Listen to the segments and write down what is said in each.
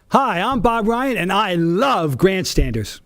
Hi, I'm Bob Ryan, and I love Grandstanders.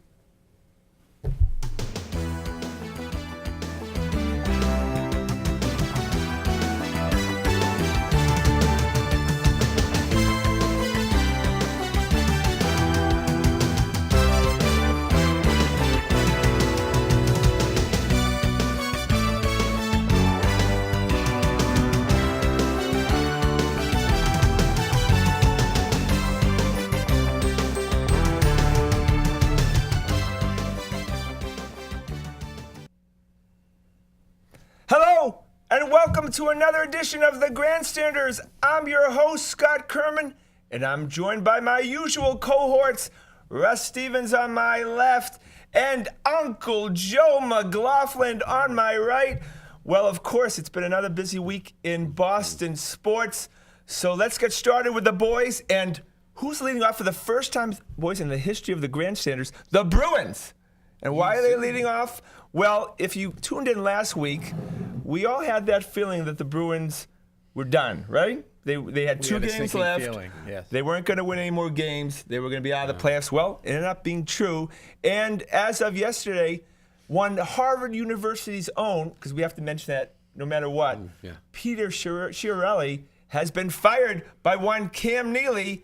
Hello, and welcome to another edition of the Grandstanders. I'm your host, Scott Kerman, and I'm joined by my usual cohorts, Russ Stevens on my left and Uncle Joe McLaughlin on my right. Well, of course, it's been another busy week in Boston sports, so let's get started with the boys. And who's leading off for the first time, boys, in the history of the Grandstanders? The Bruins. And why are they leading off? Well, if you tuned in last week, we all had that feeling that the Bruins were done, right? They had two games left. Yes. They weren't going to win any more games. They were going to be out of the playoffs. Well, it ended up being true. And as of yesterday, one Harvard University's own, because we have to mention that no matter what, Peter Chiarelli has been fired by one Cam Neely.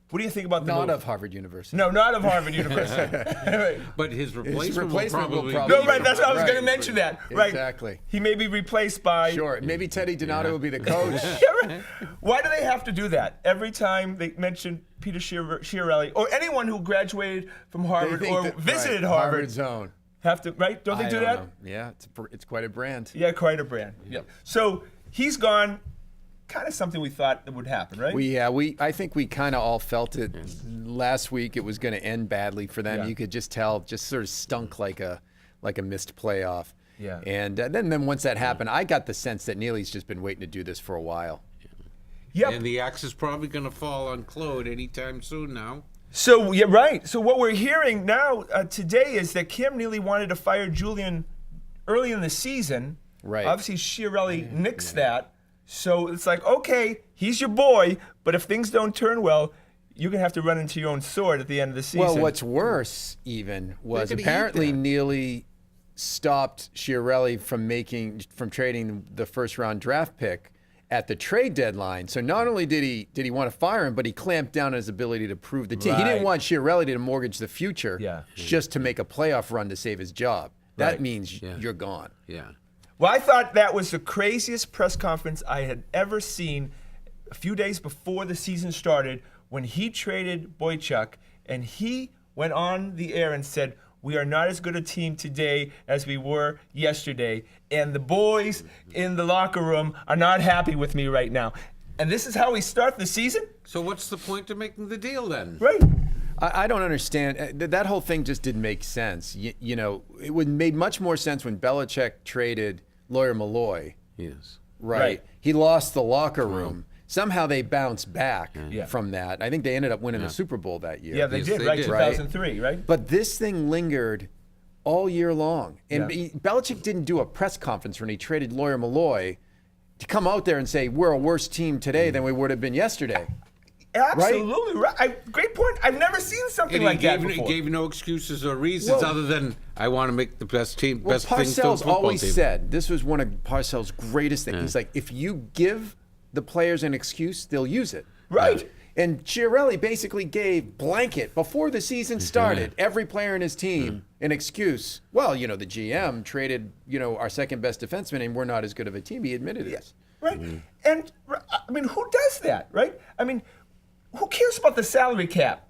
What do you think about the Not move? of Harvard University. No, not of Harvard University. Right. But his replacement, will probably No, right, that's what I was going to mention that. Right. Exactly. He may be replaced by... Sure. Maybe Teddy Donato will be the coach. Yeah, right. Why do they have to do that? Every time they mention Peter Chiarelli or anyone who graduated from Harvard They think or that- visited right, Harvard Harvard's own. have to, right? Don't they I do don't that? know. Yeah, it's quite a brand. Yeah, quite a brand. Yeah. So he's gone, kind of something we thought that would happen, right? I think we kind of all felt it last week. It was going to end badly for them. Yeah. You could just tell, just sort of stunk like a missed playoff. Yeah. And then once that happened, I got the sense that Neely's just been waiting to do this for a while. Yep. And the axe is probably going to fall on Claude anytime soon now. So, yeah, right. So what we're hearing now today is that Cam Neely wanted to fire Julian early in the season. Right. Obviously, Chiarelli nixed that. So it's like, okay, he's your boy, but if things don't turn well, you're going to have to run into your own sword at the end of the season. Well, what's worse even was They're gonna eat apparently that. Neely stopped Chiarelli from trading the first round draft pick at the trade deadline. So not only did he want to fire him, but he clamped down on his ability to prove the team. He Right. didn't want Chiarelli to mortgage the future Yeah. just to make a playoff run to save his job. That Right. means Yeah. you're gone. Yeah. Well, I thought that was the craziest press conference I had ever seen a few days before the season started when he traded Boychuk and he went on the air and said, we are not as good a team today as we were yesterday. And the boys in the locker room are not happy with me right now. And this is how we start the season? So what's the point of making the deal then? Right. I don't understand. That whole thing just didn't make sense. You know, it would made much more sense when Belichick traded Lawyer Malloy. Yes. Right. He lost the locker room. Somehow they bounced back Yeah. from that. I think they ended up winning the Super Bowl that year. Yeah, they Yes, did, they right? did. 2003, right? But this thing lingered all year long. And Yeah. Belichick didn't do a press conference when he traded Lawyer Malloy to come out there and say, we're a worse team today than we would have been yesterday. Absolutely right. Great point. I've never seen something And like he that gave, before. gave no excuses or reasons Well- other than I want to make the best team, Well, best things to the Parcells football always team. said, this was one of Parcells' greatest things. He's like, if you give the players an excuse, they'll use it. Right. And Chiarelli basically gave blanket before the season started, every player in his team an excuse. Well, you know, the GM traded, our second best defenseman and we're not as good of a team. He admitted it. Right. And, I mean, who does that, right? I mean, who cares about the salary cap,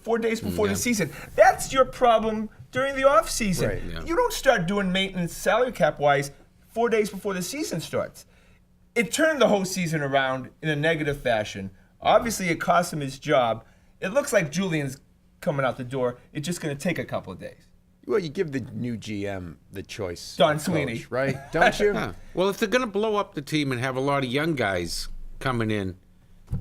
4 days before the season? That's your problem during the off season. Right. Yeah. You don't start doing maintenance salary cap-wise 4 days before the season starts. It turned the whole season around in a negative fashion. Obviously, it cost him his job. It looks like Julian's coming out the door. It's just going to take a couple of days. Well, you give the new GM the choice. Don of Sweeney. coach, right? Don't you? Yeah. Well, if they're going to blow up the team and have a lot of young guys coming in,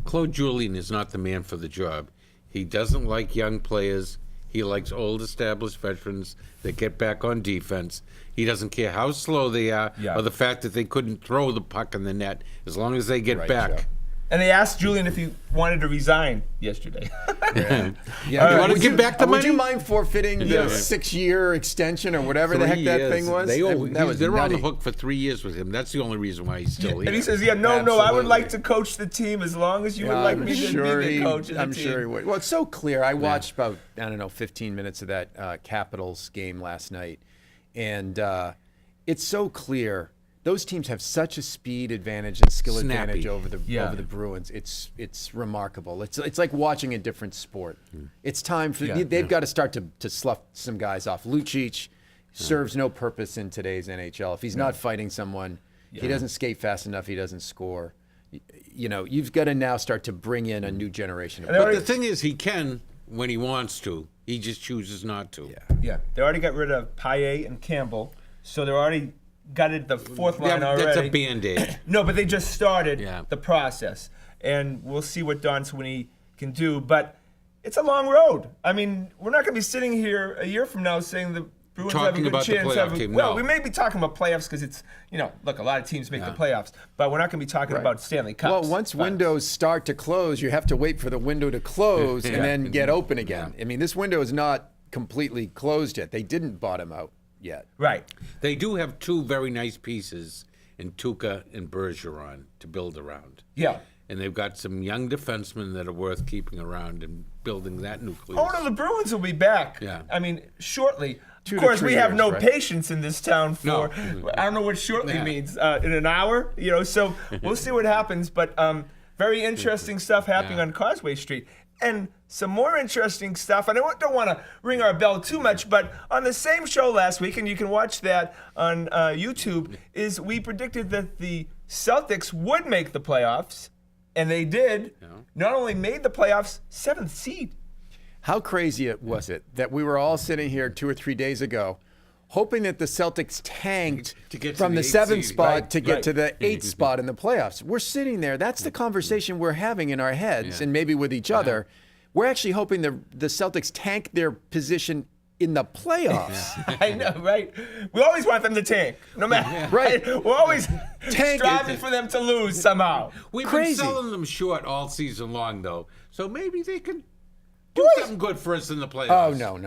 Claude Julien is not the man for the job. He doesn't like young players. He likes old, established veterans that get back on defense. He doesn't care how slow they are Yeah. or the fact that they couldn't throw the puck in the net as long as they get Right, back. Joe. And they asked Julian if he wanted to resign yesterday. Yeah. You wanna Would get back the Would you money? mind forfeiting the 6-year extension or whatever the heck that thing was? They That was they're on the nutty. hook for 3 years with him. That's the only reason why he's still here. And he says, no, I would Absolutely. like to coach the team as long as you would like me to be the coach of the I'm team. sure he would. Well, it's so clear. I watched about, 15 minutes of that Capitals game last night. And it's so clear. Those teams have such a speed advantage and skill Snappy. advantage over the Yeah. Bruins. It's remarkable. It's like watching a different sport. It's time for Yeah. they've got to start to slough some guys off. Lucic serves no purpose in today's NHL. If he's not fighting someone, he doesn't skate fast enough. He doesn't score. You've got to now start to bring in a new generation of And they But already, the thing is, he can when he wants to. He just chooses not to. yeah, they already got rid of Payet and Campbell, so they're already got it the fourth line already. That's a Band-Aid. No, but they just started Yeah. the process, and we'll see what Don Sweeney can do. But it's a long road. I mean, we're not going to be sitting here a year from now saying the Bruins have a Talking good about the chance. playoff team, Well, no. we may be talking about playoffs because it's, look, a lot of teams make the playoffs, but we're not going to be talking about Stanley Cups. Well, once windows start to close, you have to wait for the window to close and then get open again. I mean, this window is not completely closed yet. They didn't bottom out yet. Right. They do have two very nice pieces in Tuca and Bergeron to build around. Yeah. And they've got some young defensemen that are worth keeping around and building that nucleus. Oh, no, the Bruins will be back. Yeah. I mean, shortly. 2 Of to course, 3 we have years, no right? patience in this town for, No. I don't know what shortly Yeah. means, in an hour, so we'll see what happens. But very interesting stuff happening Yeah. on Causeway Street. And some more interesting stuff, and I don't want to ring our bell too much, but on the same show last week, and you can watch that on YouTube, is we predicted that the Celtics would make the playoffs, and they did. Yeah. Not only made the playoffs, 7th seed. How crazy was it that we were all sitting here 2 or 3 days ago hoping that the Celtics tanked To get to from the the 8th 7th seed. spot Right, to get right. to the 8th spot in the playoffs. We're sitting there. That's the conversation we're having in our heads Yeah. and maybe with each other. We're actually hoping the Celtics tank their position in the playoffs. I know, right? We always want them to tank, no matter. Right. We're always Tank. striving for them to lose somehow. We've Crazy. been selling them short all season long, though. So maybe they could do What? something good for us in the playoffs. Oh, no.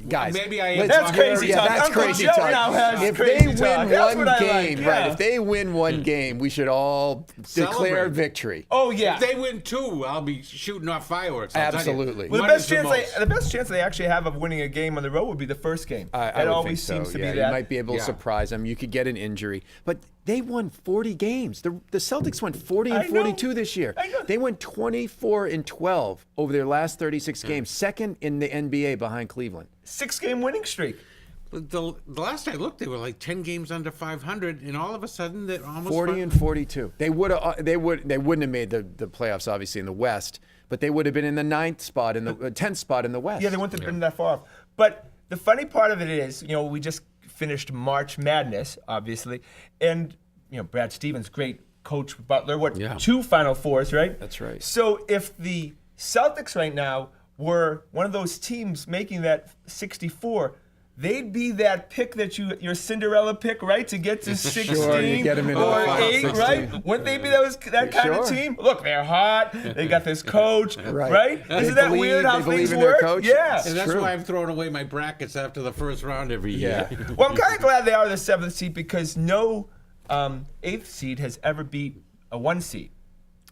Guys. Maybe I am let's- That's crazy yeah, talk. that's Uncle crazy Joe talk. now has If crazy they talk. win That's one what I game, like, right, yeah. if they win one game, we should all declare Celebrate. victory. Oh, yeah. If they win two, I'll be shooting off fireworks. I'll tell you. Absolutely. Well, One the is best chance they actually have of winning a game on the road would be the first game. I That would always think seems so. to Yeah, be that. you might be able to Yeah. surprise them. You could get an injury, but they won 40 games. The Celtics went 40 and I know. 42 this year. I know. They went 24 and 12 over their last 36 games, second in the NBA behind Cleveland. 6-game winning streak. The last I looked, they were like 10 games under 500, and all of a sudden they're almost 40 and 42. They wouldn't have made the playoffs obviously in the West, but they would have been in the 9th spot in the 10th spot in the West. Yeah, they wouldn't have been that far off. But the funny part of it is, we just finished March Madness, obviously, and Brad Stevens, great coach, Butler, Yeah. 2 Final Fours, right? That's right. So if the Celtics right now were one of those teams making that 64, they'd be that pick that your Cinderella pick, right, to get to 16 you get 'em into the or final 8, 16. right? Wouldn't they be that kind of Sure. team? Look, they're hot. They got this coach, Right. right? They Isn't that believe- weird how they believe things in their work? coach. Yeah. And that's true. why I've thrown away my brackets after the first round every year. Yeah. Well, I'm kind of glad they are the 7th seed because no 8th seed has ever beat a 1 seed.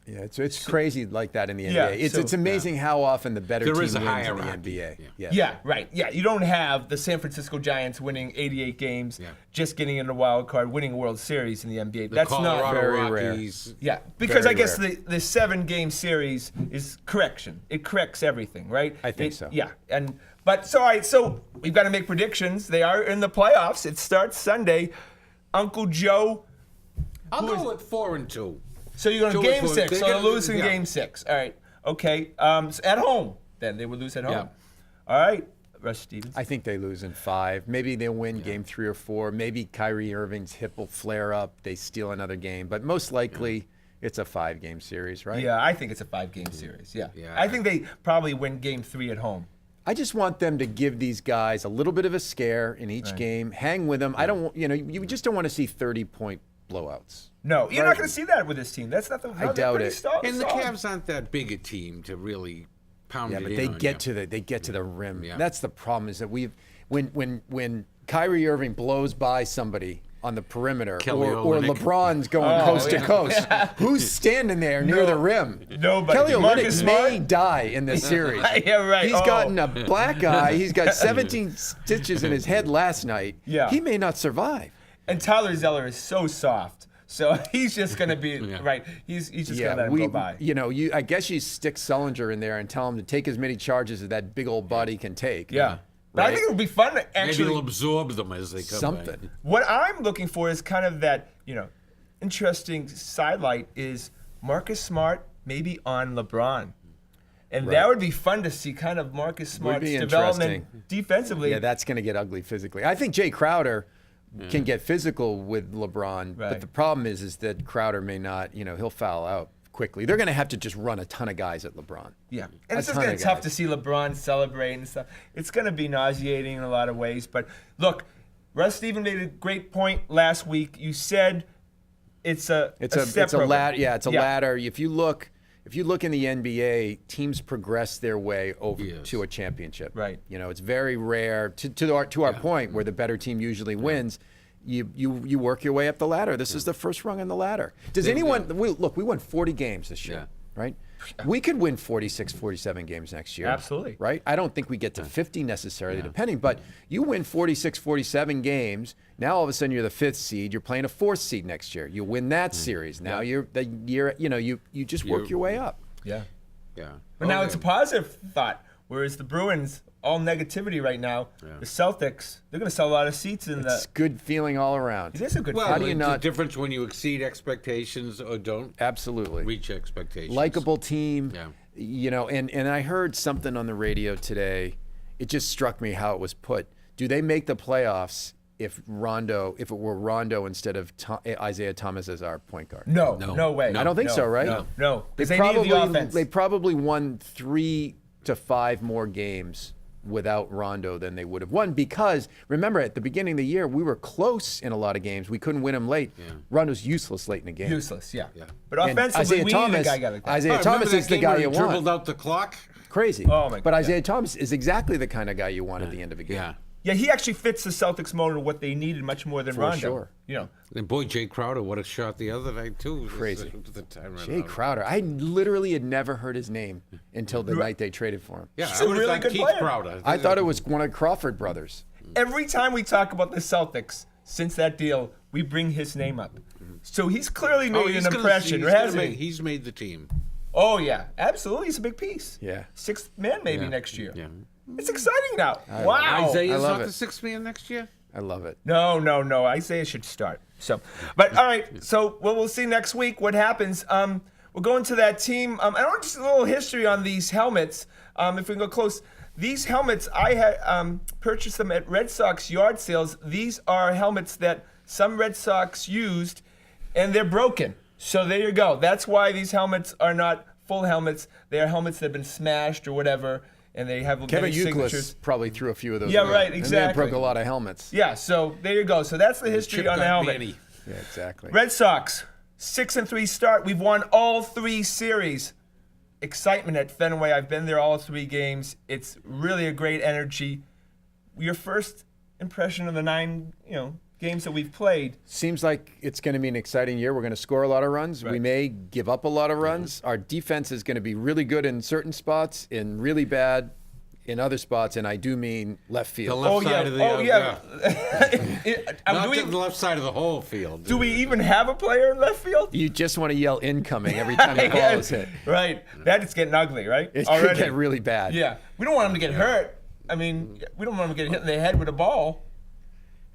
Yeah, it's crazy like that in the NBA. Yeah, It's amazing how often the better There team is a wins in the hierarchy. NBA. Yeah. Yeah, right. Yeah, you don't have the San Francisco Giants winning 88 games, Yeah. just getting in the wild card, winning a World Series in the NBA. The That's Colorado not very rare. Rockies. Yeah, because Very I guess rare. the 7-game series is correction. It corrects everything, right? I think so. Yeah, all right. So we've got to make predictions. They are in the playoffs. It starts Sunday. Uncle Joe. I'll go with 4 and 2. So you're going to 2 game and 4. 6. They're So they're gonna- losing yeah. game 6. All right. Okay. So at home. Then they would lose at home. Yeah. All right. Russ Stevens. I think they lose in 5. Maybe they'll win game 3 or 4. Maybe Kyrie Irving's hip will flare up. They steal another game. But most likely, it's a 5-game series, right? Yeah, I think it's a 5-game series. Yeah. Yeah. I think they probably win game 3 at home. I just want them to give these guys a little bit of a scare in each game. Hang with them. I don't, you just don't want to see 30-point blowouts. No, you're not going to see that with this team. That's not the. I doubt it. And the Cavs aren't that big a team to really pound Yeah, it but in they on get you. to the rim. Yeah. That's the problem. Is that when Kyrie Irving blows by somebody on the perimeter, Kelly or Olynyk. LeBron's going coast to coast, who's standing there near the rim? Nobody. Kelly Marcus Olynyk may Smart? die in this series. Yeah, right. He's gotten a black eye. He's got 17 stitches in his head last night. Yeah. He may not survive. And Tyler Zeller is so soft, so he's just going to be right. He's just going to let him go by. I guess you stick Sullinger in there and tell him to take as many charges as that big old body can take. Yeah. But I Right? think it would be fun to Maybe actually. he'll absorb them as they come Something. by. What I'm looking for is kind of that, interesting sidelight is Marcus Smart maybe on LeBron. And that would be fun to see kind of Marcus Smart's be development interesting. defensively. Yeah, that's going to get ugly physically. I think Jay Crowder can get physical with LeBron, Right. but the problem is that Crowder may not, he'll foul out quickly. They're going to have to just run a ton of guys at LeBron. Yeah, and A it's just ton going of to be tough guys. to see LeBron celebrate and stuff. It's going to be nauseating in a lot of ways. But look, Russ Steven made a great point last week. You said it's a step program. ladder. Yeah, it's a ladder. If you look in the NBA, teams progress their way over to a championship. Right. It's very rare. To our point, where the better team usually wins. You work your way up the ladder. This is the first rung on the ladder. Does anyone look? We won 40 games this year, right? We could win 46, 47 games next year. Absolutely. Right? I don't think we get to 50 necessarily, depending. But you win 46, 47 games. Now all of a sudden you're the 5th seed. You're playing a 4th seed next year. You win that series. Now you just work your way up. Yeah. Yeah. But now it's a positive thought. Whereas the Bruins, all negativity right now. The Celtics, they're going to sell a lot of seats in It's good feeling all around. It is a good Well, How do you it's not- a difference when you exceed expectations or don't Absolutely. reach expectations. Likable team. Yeah. And I heard something on the radio today. It just struck me how it was put. Do they make the playoffs if it were Rondo instead of Isaiah Thomas as our point guard? No way. I don't think so, right? No. They Because they need the offense. They probably won 3 to 5 more games without Rondo than they would have won, because remember at the beginning of the year we were close in a lot of games. We couldn't win them late. Rondo's useless late in the game. Useless, yeah. But And offensively, we need a guy like that. Isaiah Thomas is the guy you Dribbled want. out the clock. Crazy. Oh, my But God. Isaiah Thomas is exactly the kind of guy you want at the end of a game. Yeah. Yeah, he actually fits the Celtics mold of what they needed much more than Rondo. sure. And boy, Jay Crowder, what a shot the other night too. Crazy. The time ran Jay out. Crowder. I literally had never heard his name until the night they traded for him. Yeah, He's I a would have really thought good Keith player. Crowder. I thought it was one of Crawford brothers. Every time we talk about the Celtics since that deal, we bring his name up. So he's clearly made an impression, hasn't he? He's made the team. Oh, yeah. Absolutely. He's a big piece. Yeah. 6th man maybe Yeah. next year. Yeah. It's exciting now. Wow. Isaiah's love not it. the 6th man next year. I love it. No. Isaiah should start. So, but all right. So we'll see next week what happens. We'll go into that team. I want just a little history on these helmets. If we can go close, these helmets I had purchased them at Red Sox yard sales. These are helmets that some Red Sox used, and they're broken. So there you go. That's why these helmets are not full helmets. They are helmets that have been smashed or whatever. And they have Kevin many Youkilis signatures. probably threw a few of those. Yeah, away. right, And they exactly. broke a lot of helmets. Yeah, so there you go. So that's the history Chip on the got helmet. Manny. Yeah, exactly. Red Sox, 6-3 start. We've won all 3 series. Excitement at Fenway. I've been there all 3 games. It's really a great energy. Your first impression of the 9, games that we've played. Seems like it's going to be an exciting year. We're going to score a lot of runs. We Right. may give up a lot of runs. Our defense is going to be really good in certain spots and really bad in other spots, and I do mean left The field. left side of the Not do the left side of the whole field. we even have a player in left field? You just want to yell incoming every time the ball is hit. Right. That is getting ugly, right? It could get really bad. Yeah. We don't want him to get hurt. I mean, we don't want him to get hit in the head with a ball.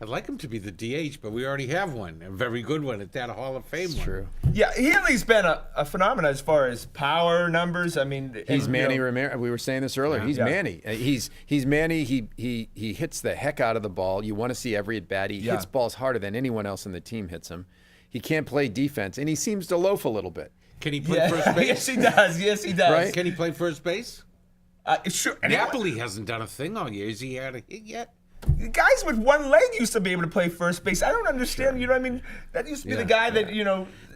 I'd like him to be the DH, but we already have one, a very good one at that Hall of Fame one. True. Yeah, Healy's been a phenomenon as far as power numbers. I mean, He's and, Manny Ramirez. We were saying this earlier. He's Yeah. Manny. He's Manny. He hits the heck out of the ball. You want to see every at bat. He Yeah. hits balls harder than anyone else on the team hits him. He can't play defense, and he seems to loaf a little bit. Can he play Yeah. first base? Yes, he does. Yes, he does. Right? Can he play first base? Sure. Napoli hasn't done a thing all year. Has he had a hit yet? Guys with one leg used to be able to play first base. I don't understand. You know what I mean? That used to be the guy that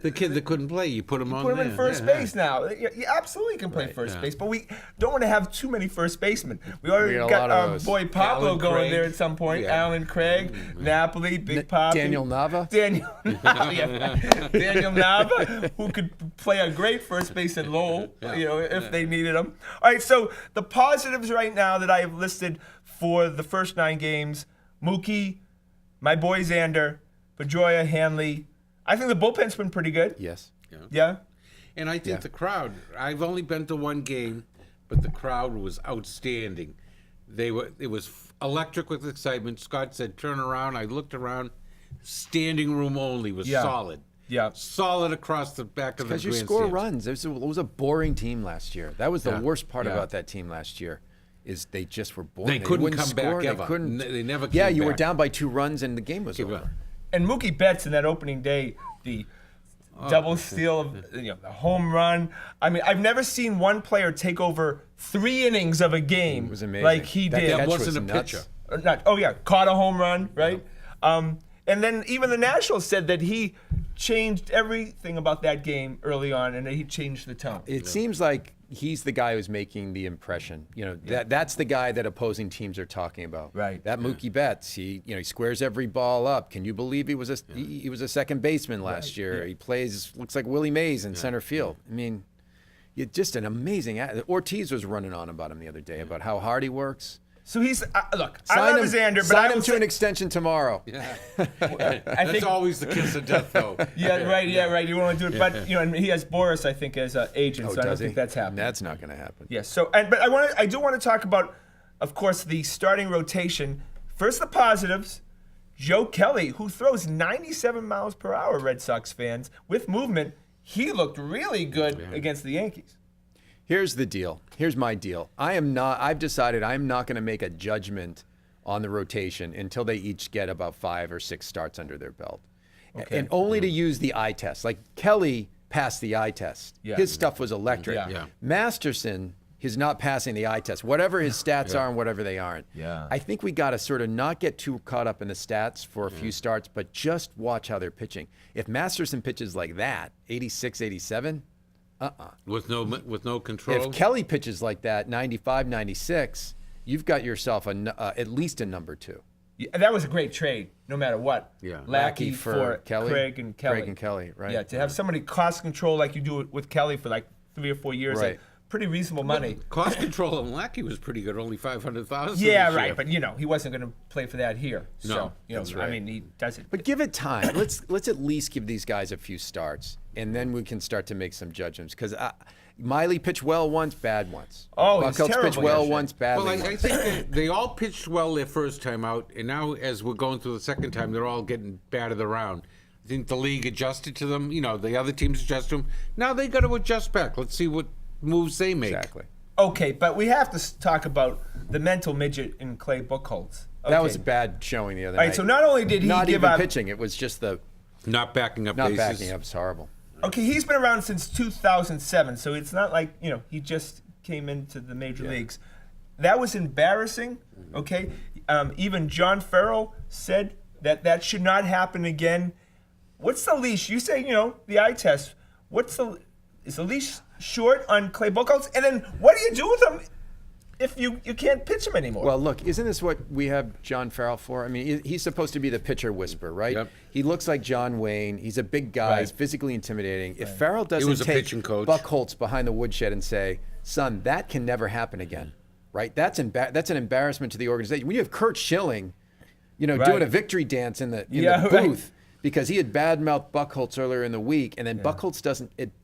The kid that couldn't play, you put him on put him there. in first base now. You absolutely can play first base, but we don't want to have too many first basemen. We already got a got lot of our those. boy Pablo Alan going Craig. there at some point. Yeah. Alan Craig, Napoli, Big Papi. Daniel Nava? Daniel Nava, yeah. Daniel Nava, who could play a great first base at Lowell, if they needed him. All right, so the positives right now that I have listed for the first 9 games, Mookie, my boy Xander, Pedroia, Hanley. I think the bullpen's been pretty good. Yes. Yeah? And I think the crowd, I've only been to one game, but the crowd was outstanding. It was electric with excitement. Scott said, turn around. I looked around. Standing room only was solid. Yeah. Solid across the back of the Because you grandstand. score runs. It was a boring team last year. That was the Yeah. worst part Yeah. about that team last year. Is they just were boring. They couldn't wouldn't come score. back They ever. couldn't. They never Yeah, came you were back. down by 2 runs and the game was Give over. up. And Mookie Betts in that opening day, the double steal of the home run. I mean, I've never seen one player take over 3 innings of a game It was amazing. like he That did. catch was wasn't a nuts. pitcher. Caught a home run, right? And then even the Nationals said that he changed everything about that game early on, and that he changed the tone. It seems like he's the guy who's making the impression. That's the guy that opposing teams are talking about. Right. That Mookie Betts, he squares every ball up. Can you believe he was a second baseman last year? He looks like Willie Mays in center field. I mean, just an amazing. Ortiz was running on about him the other day about how hard he works. So he's look. I Sign love him, Xander, but sign I him will to say, an extension tomorrow. I That's think. always the kiss of death, though. Yeah, right. Yeah, right. You want to do it, but and he has Boris, I think, as an agent, so I don't think that's happening. That's not going to happen. Yes. So, but I do want to talk about, of course, the starting rotation. First, the positives. Joe Kelly, who throws 97 miles per hour, Red Sox fans, with movement. He looked really good against the Yankees. Here's the deal. Here's my deal. I've decided I'm not going to make a judgment on the rotation until they each get about 5 or 6 starts under their belt. Okay. And only to use the eye test. Like Kelly passed the eye test. Yeah. His stuff was electric. Yeah. Masterson is not passing the eye test. Whatever his stats are and whatever they aren't. Yeah. I think we got to sort of not get too caught up in the stats for a few starts, but just watch how they're pitching. If Masterson pitches like that, 86, 87, With no control. if Kelly pitches like that, 95, 96, you've got yourself at least a number 2. Yeah, that was a great trade, no matter what. Yeah. Lackey for Kelly, Craig and Kelly. Craig and Kelly, right? Yeah, to have somebody cost control like you do with Kelly for like 3 or 4 years, Right. at pretty reasonable money. Cost control on Lackey was pretty good, only 500,000. Yeah, this right. year. But he wasn't going to play for that here. So that's right. I mean, he does it. But give it time. Let's at least give these guys a few starts, and then we can start to make some judgments. Because Miley pitched well once, bad once. Oh, he's Buckholz pitched terrible well yesterday. once, badly Well, I once. think they all pitched well their first time out, and now as we're going through the second time, they're all getting battered around. I think the league adjusted to them. The other teams adjust to them. Now they got to adjust back. Let's see what moves they make. Exactly. Okay, but we have to talk about the mental midget in Clay Buchholz. Okay. That was a bad showing the other All night. right, so not only did he not give even up, pitching, it was just the Not backing up not bases. backing up. It's horrible. okay, he's been around since 2007, so it's not like he just came into the major leagues. That was embarrassing. Okay, even John Farrell said that should not happen again. What's the leash? You say the eye test. Is the leash short on Clay Buchholz? And then what do you do with him if you can't pitch him anymore? Well, look, isn't this what we have John Farrell for? I mean, he's supposed to be the pitcher whisperer, right? Yep. He looks like John Wayne. He's a big guy. Right. He's physically intimidating. If Farrell doesn't was a take pitching coach. Buchholz behind the woodshed and say, son, that can never happen again, right? That's an embarrassment to the organization. When you have Kurt Schilling, doing a victory dance in the Right. booth, because he had badmouthed Buchholz earlier in the week, and then Buchholz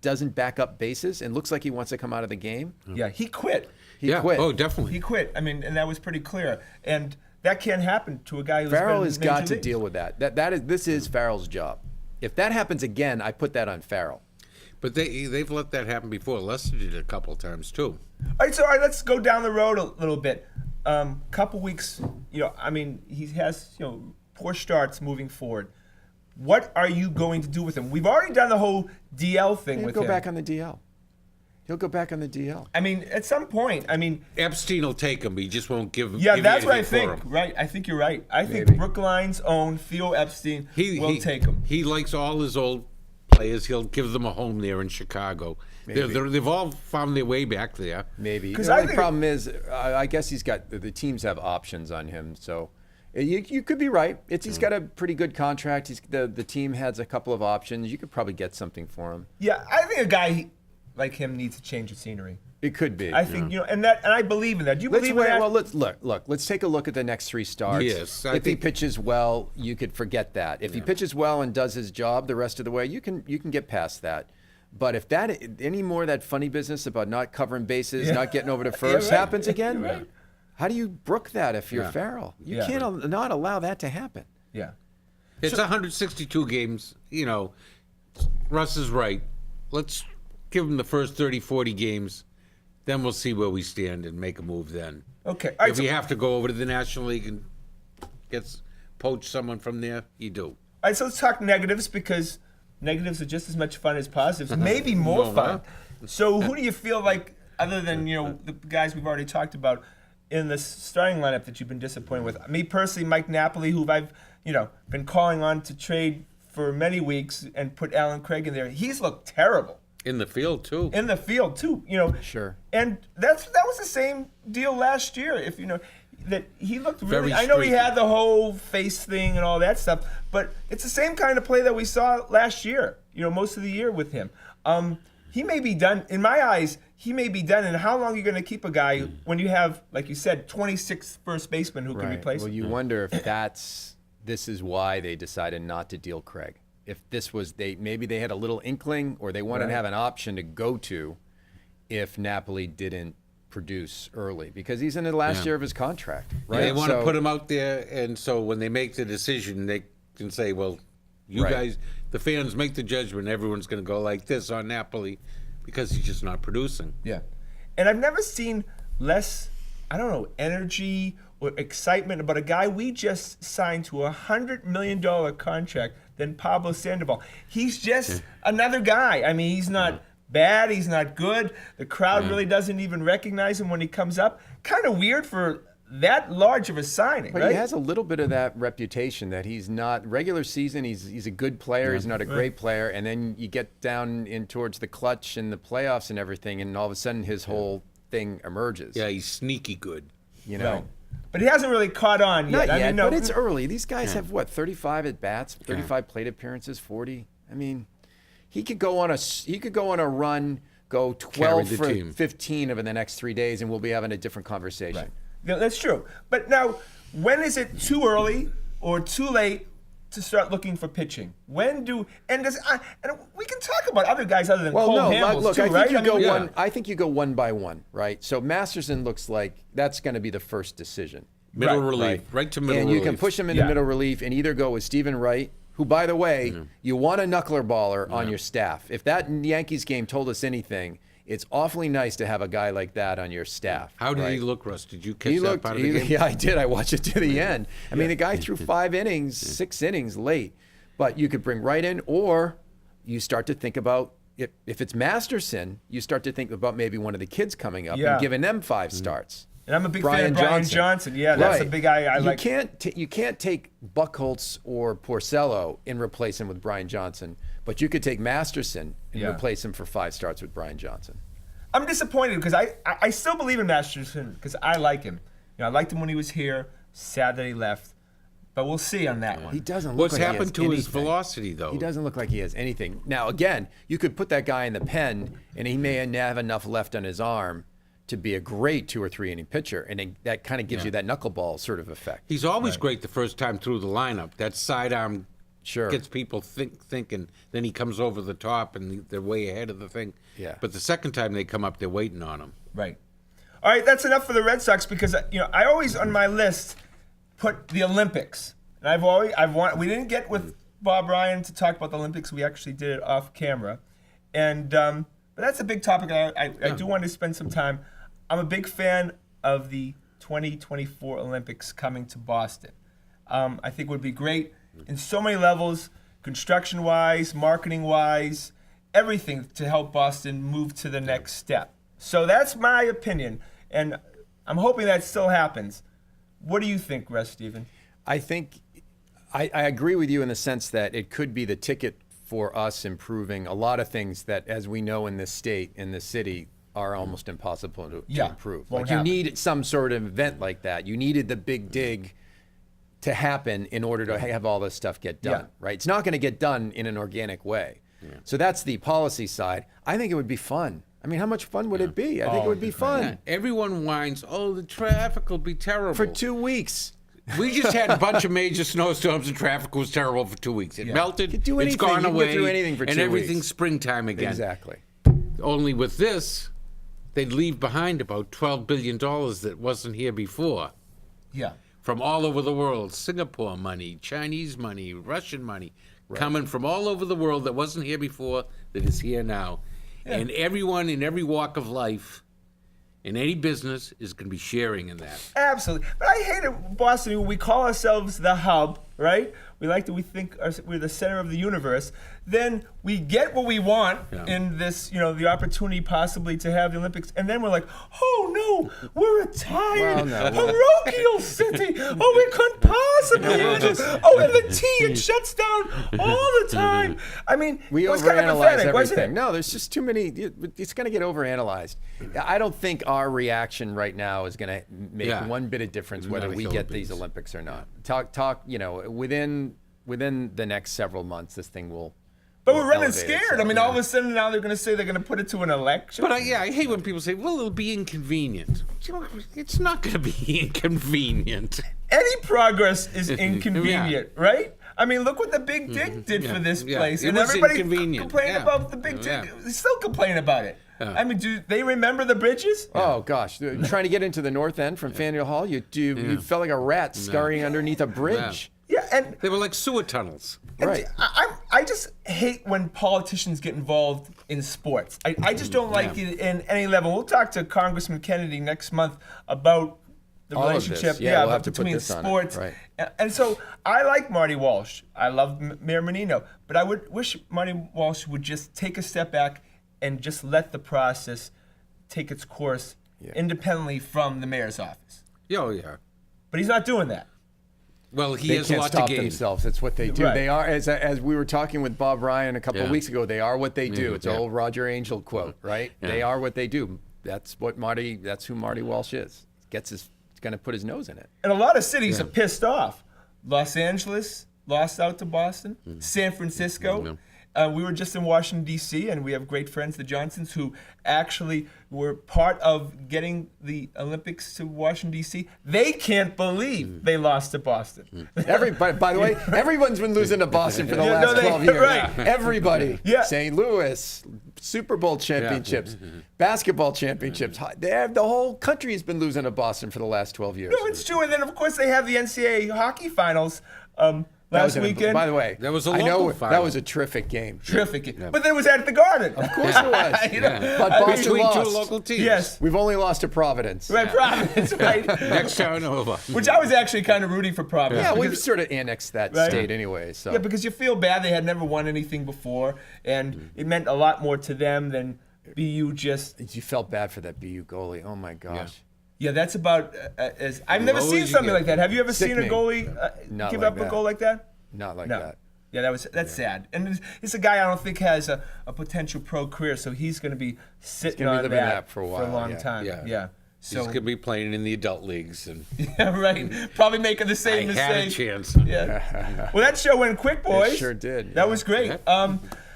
doesn't back up bases and looks like he wants to come out of the game. yeah, he quit. He quit. Oh, definitely. He quit. I mean, and that was pretty clear. And that can't happen to a guy who's Farrell been has in major got to leagues. deal with that. This is Farrell's job. If that happens again, I put that on Farrell. But they've let that happen before. Lester did it a couple of times too. All right, let's go down the road a little bit. Couple weeks, I mean, he has, poor starts moving forward. What are you going to do with him? We've already done the whole DL thing with Go him. back on the DL. He'll go back on the DL. I mean, at some point, I mean, Epstein will take him, but he just won't give him. yeah, give that's you what I anything think. for him. Right? I think you're right. I think Maybe. Brookline's own Theo Epstein will take him. He likes all his old players. He'll give them a home there in Chicago. They've all found their way back there. Maybe. 'Cause The I only think- problem is, I guess he's got the teams have options on him. So you could be right. He's got a pretty good contract. The team has a couple of options. You could probably get something for him. Yeah, I think a guy like him needs to change the scenery. It could be. I think and I believe in that. Do you Let's believe in that? Well, let's look. Let's take a look at the next 3 starts. Yes, I if he think- pitches well, you could forget that. If he pitches well and does his job the rest of the way, you can get past that. But if any more of that funny business about not covering bases, not getting over to first right. happens again, You're right. how do you brook that if you're Yeah. Farrell? You Yeah. can't not allow that to happen. Yeah. It's 162 games. You know, Russ is right. Let's give him the first 30, 40 games. Then we'll see where we stand and make a move then. Okay. All right, If so- you have to go over to the National League and poach someone from there, you do. All right, so let's talk negatives because negatives are just as much fun as positives, maybe more No, fun. huh? So who do you feel like, other than the guys we've already talked about, in the starting lineup that you've been disappointed with? Me personally, Mike Napoli, who I've been calling on to trade for many weeks and put Alan Craig in there. He's looked terrible In the field, too. in the field too. Sure. And that was the same deal last year. If that he looked really. Very I know he streaky. had the whole face thing and all that stuff, but it's the same kind of play that we saw last year. Most of the year with him. He may be done. In my eyes, he may be done. And how long are you going to keep a guy when you have, like you said, 26 first basemen who can replace Well, him? you wonder if this is why they decided not to deal Craig. If this was maybe they had a little inkling or they wanted to have an option to go to if Napoli didn't produce early because he's in the last year of his contract, right? They want to So- put him out there, and so when they make the decision, they can say, well, you Right. guys, the fans make the judgment. Everyone's going to go like this on Napoli because he's just not producing. Yeah. And I've never seen less, I don't know, energy or excitement about a guy we just signed to a $100 million contract than Pablo Sandoval. He's just another guy. I mean, he's not bad. He's not good. The crowd really doesn't even recognize him when he comes up. Kind of weird for that large of a signing, But right? he has a little bit of that reputation that he's not regular season. He's a good player. He's not a great player. And then you get down in towards the clutch and the playoffs and everything, and all of a sudden his whole thing emerges. Yeah, he's sneaky good. You know, Right. But he hasn't really caught on yet. not I yet. mean, no, But it's early. These guys have what 35 at bats, 35 plate appearances, 40. I mean, he could go on a run, go 12 the for team. 15 over the next 3 days, and we'll be having a different conversation. Right. Yeah, that's true. But now, when is it too early or too late to start looking for pitching? And we can talk about other guys other than Well, Cole no, Hamels look, too, I right? think you go yeah. one. I think you go one by one, right? So Masterson looks like that's going to be the first decision, Middle Right, relief, right to middle and relief. you can push him into Yeah. middle relief and either go with Stephen Wright, who, by the way, you want a knuckler baller on your staff. If that Yankees game told us anything, it's awfully nice to have a guy like that on your staff. How did he right? look, Russ? Did you catch He that looked. part of the game? Yeah, I did. I watched it to the end. I mean, the guy threw 5 innings, 6 innings late. But you could bring Wright in, or you start to think about if it's Masterson, you start to think about maybe one of the kids coming up Yeah. and giving them 5 starts. And I'm a big fan of Brian Johnson. Yeah, that's a big guy I like. You can't take Buchholz or Porcello and replace him with Brian Johnson, but you could take Masterson and Yeah. replace him for 5 starts with Brian Johnson. I'm disappointed because I still believe in Masterson because I like him. I liked him when he was here. Sad that he left. But we'll see on that one. He doesn't look What's like he happened has to his anything. velocity, though? He doesn't look like he has anything. Now, again, you could put that guy in the pen, and he may have enough left on his arm to be a great 2 or 3 inning pitcher, and that kind of gives you that knuckleball sort of effect. He's always great the first time through the lineup. That sidearm Sure. gets people thinking. Then he comes over the top, and they're way ahead of the thing. Yeah. But the second time they come up, they're waiting on him. Right. All right, that's enough for the Red Sox because I always on my list put the Olympics. And we didn't get with Bob Ryan to talk about the Olympics. We actually did it off camera. And but that's a big topic. I do want to spend some time. I'm a big fan of the 2024 Olympics coming to Boston. I think it would be great in so many levels, construction-wise, marketing-wise, everything to help Boston move to the next step. So that's my opinion, and I'm hoping that still happens. What do you think, Russ Steven? I think I agree with you in the sense that it could be the ticket for us improving a lot of things that, as we know in this state, in this city, are almost impossible to improve. Won't Like you happen. need some sort of event like that. You needed the big dig to happen in order to have all this stuff get done, Yeah. right? It's not going to get done in an organic way. So that's the policy side. I think it would be fun. I mean, how much fun would it be? I think it would be fun. Yeah, everyone whines, oh, the traffic will be terrible. For 2 weeks. We just had a bunch of major snowstorms and traffic was terrible for 2 weeks. It melted, You could do it's anything. gone You can away, get through anything for and 2 everything's weeks. springtime again. Exactly. Only with this, they'd leave behind about $12 billion that wasn't here before. Yeah. From all over the world, Singapore money, Chinese money, Russian money, coming from all over the world that wasn't here before, that is here now. And everyone in every walk of life, in any business, is going to be sharing in that. Absolutely. But I hate it, Boston. We call ourselves the hub, right? We think we're the center of the universe. Then we get what we want in this, the opportunity possibly to have the Olympics. And then we're like, oh no, we're a tired, parochial city. Oh, we couldn't possibly. And the T, it shuts down all the time. I mean, We it was kind of overanalyze pathetic, wasn't everything. it? No, there's just too many. It's going to get overanalyzed. I don't think our reaction right now is going to make one bit of difference It's whether not a we kill get the these bees. Olympics or not. Within the next several months, this thing will. But will we're running elevate scared. itself. I mean, all of a sudden now they're going to say they're going to put it to an election. But I hate when people say, well, it'll be inconvenient. It's not going to be inconvenient. Any progress is inconvenient, right? I mean, look what the Big Dig did for this place. It And was everybody inconvenient. complained about the Big Dig. They still complain about it. I mean, do they remember the bridges? Oh gosh, trying to get into the north end from Faneuil Hall, you felt like a rat scurrying underneath a bridge. Yeah, and They were like sewer tunnels. Right. I just hate when politicians get involved in sports. I just don't like it in any level. We'll talk to Congressman Kennedy next month about the All of this. relationship Yeah, we'll have to put between this on it. sports. Right. And so I like Marty Walsh. I love Mayor Menino. But I would wish Marty Walsh would just take a step back and just let the process take its course independently from the mayor's office. Oh, yeah. But he's not doing that. Well, he They has a can't lot stop to gain. themselves. That's what they do. Right. They are, as we were talking with Bob Ryan a couple of weeks ago, they are what they do. It's an old Roger Angel quote, right? Yeah. They are what they do. That's who Marty Walsh is. He's going to put his nose in it. And a lot of cities are pissed off. Los Angeles lost out to Boston. San Francisco. We were just in Washington, D.C., and we have great friends, the Johnsons, who actually were part of getting the Olympics to Washington, D.C. They can't believe they lost to Boston. By the way, everyone's been losing to Boston for the Yeah, no, last 12 years. right. Everybody. Yeah. St. Louis, Super Bowl championships, basketball championships. The whole country has been losing to Boston for the last 12 years. No, it's true. And then, of course, they have the NCAA hockey finals That last was weekend. By the way, That was a I know local that final. was a terrific game. Terrific. But then it was at the Garden. Of course it was. You know, But I mean, Boston Between two lost. local teams. Yes. We've only lost to Providence. Right, Providence, right? Next town over. Which I was actually kind of rooting for Providence. Yeah, we've because- sort of annexed that Right. state anyway. So Yeah, because you feel bad they had never won anything before, and it meant a lot more to them than BU just. you felt bad for that BU goalie. Oh my gosh. Yeah, that's about as I've never low seen as you something get. like that. Have you ever seen a Sickening. goalie Not give like up a that. goal like that? Not like No. that. Yeah, that's sad. And it's a guy I don't think has a potential pro career, so he's going to be sitting gonna be on living that that for a while, long yeah. time. Yeah. Yeah. He's So going to be playing in the adult leagues, and yeah, right. Probably making the I same had a mistake. chance. Yeah. Well, that show went quick, boys. sure did, That yeah. was great.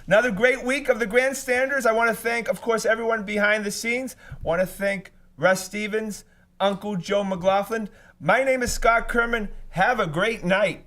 Another great week of the Grandstanders. I want to thank, of course, everyone behind the scenes. Want to thank Russ Stevens, Uncle Joe McLaughlin. My name is Scott Kerman. Have a great night.